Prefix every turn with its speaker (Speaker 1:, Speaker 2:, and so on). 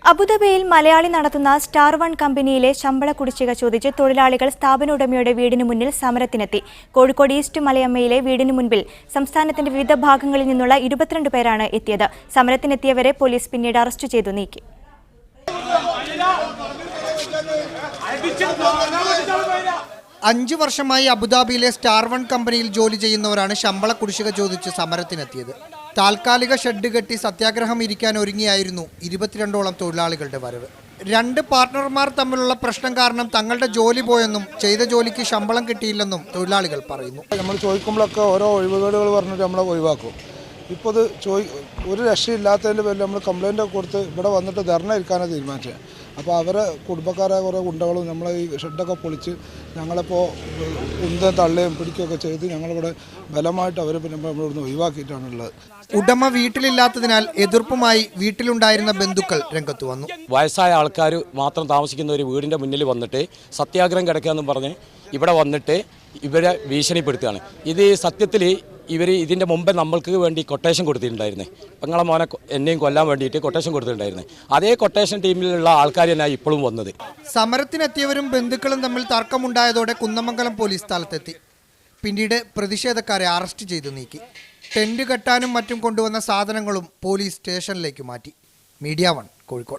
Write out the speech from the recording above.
Speaker 1: അബുദാബിയിൽ മലയാളി നടത്തുന്ന star one കമ്പനിയിലെ ശമ്പള കുടിശ്ശിക ചോദിച്ച് തൊഴിലാളികൾ സ്ഥാപന ഉടമയുടെ വീടിന് മുന്നിൽ സമരത്തിനെത്തി. കോഴിക്കോട് ഈസ്റ്റ് മലയമ്മയിലെ വീടിന് മുൻപിൽ സംസ്ഥാനത്തിന്റെ വിവിധ ഭാഗങ്ങളിൽ നിന്നുള്ള 22 പേരാണ് എത്തിയത്. സമരത്തിനെത്തിയവരെ പോലീസ് പിന്നീട് അറസ്റ്റ് ചെയ്തു നീക്കി.
Speaker 2: 5 വർഷമായി അബുദാബിയിലെ സ്റ്റാർ വൺ കമ്പനിയിൽ ജോലി ചെയ്യുന്നവരാണ് ശമ്പള കുടിശ്ശിക ചോദിച്ച് സമരത്തിനെത്തിയത്. താൽക്കാലിക ഷെഡ് കെട്ടി സത്യാഗ്രഹം ഇരിക്കാൻ ഒരുങ്ങിയായിരുന്നു 22ഓളം തൊഴിലാളികളുടെ വരവ്. 2 പാർട്ട്ണർമാർ തമ്മിലുള്ള പ്രശ്നം കാരണം തങ്ങളുടെ ജോലി പോയെന്നും ചെയ്ത ജോലിക്ക് ശമ്പളം കിട്ടിയില്ലെന്നും തൊഴിലാളികൾ പറയുന്നു.
Speaker 3: നമ്മൾ ചോദിക്കുമ്പോഴൊക്കെ ഓരോ ഒഴിവുകേടുകൾ പറഞ്ഞിട്ട് നമ്മളെ ഒഴിവാക്കും. ഇപ്പോൾ ഇത് ഒരു രക്ഷയില്ലാത്തതിൻ്റെ പേരിൽ നമ്മൾ കംപ്ലയിൻ്റ് ഒക്കെ കൊടുത്ത് ഇവിടെ വന്നിട്ട് ധർണ ഇരിക്കാനാണ് തീരുമാനിച്ചത്. അപ്പോൾ അവരെ കുടുംബക്കാരായ കുറേ ഗുണ്ടകളും നമ്മളെ ഈ ഷെഡൊക്കെ പൊളിച്ച് ഞങ്ങളിപ്പോൾ ഉന്തം തള്ളുകയും പിടിക്കുകയൊക്കെ ചെയ്ത് ഞങ്ങളിവിടെ ബലമായിട്ട് അവരെ പിന്നെ നമ്മളിവിടുന്ന് ഒഴിവാക്കിയിട്ടാണുള്ളത്.
Speaker 2: ഉടമ വീട്ടിലില്ലാത്തതിനാൽ എതിർപ്പുമായി വീട്ടിലുണ്ടായിരുന്ന ബന്ധുക്കൾ രംഗത്ത് വന്നു.
Speaker 4: വയസ്സായ ആൾക്കാർ മാത്രം താമസിക്കുന്ന ഒരു വീടിൻ്റെ മുന്നിൽ വന്നിട്ട് സത്യാഗ്രഹം കിടക്കുകയെന്നും പറഞ്ഞ് ഇവിടെ വന്നിട്ട് ഇവരെ ഭീഷണിപ്പെടുത്തുകയാണ്. ഇത് സത്യത്തിൽ ഇവർ ഇതിൻ്റെ മുമ്പ് നമ്മൾക്ക് വേണ്ടി കൊട്ടേഷൻ കൊടുത്തിട്ടുണ്ടായിരുന്നു. പെങ്ങളെ മോനെ എന്നെയും കൊല്ലാൻ വേണ്ടിയിട്ട് കൊട്ടേഷൻ കൊടുത്തിട്ടുണ്ടായിരുന്നു. അതേ കൊട്ടേഷൻ ടീമിലുള്ള ആൾക്കാർ തന്നെയാണ് ഇപ്പോഴും വന്നത്.
Speaker 2: സമരത്തിനെത്തിയവരും ബന്ധുക്കളും തമ്മിൽ തർക്കമുണ്ടായതോടെ കുന്നമംഗലം പോലീസ് സ്ഥലത്തെത്തി. പിന്നീട് പ്രതിഷേധക്കാരെ അറസ്റ്റ് ചെയ്തു നീക്കി. ടെന്റ് കെട്ടാനും മറ്റും കൊണ്ടുവന്ന സാധനങ്ങളും പോലീസ് സ്റ്റേഷനിലേക്ക് മാറ്റി. മീഡിയ 1 കോഴിക്കോട്.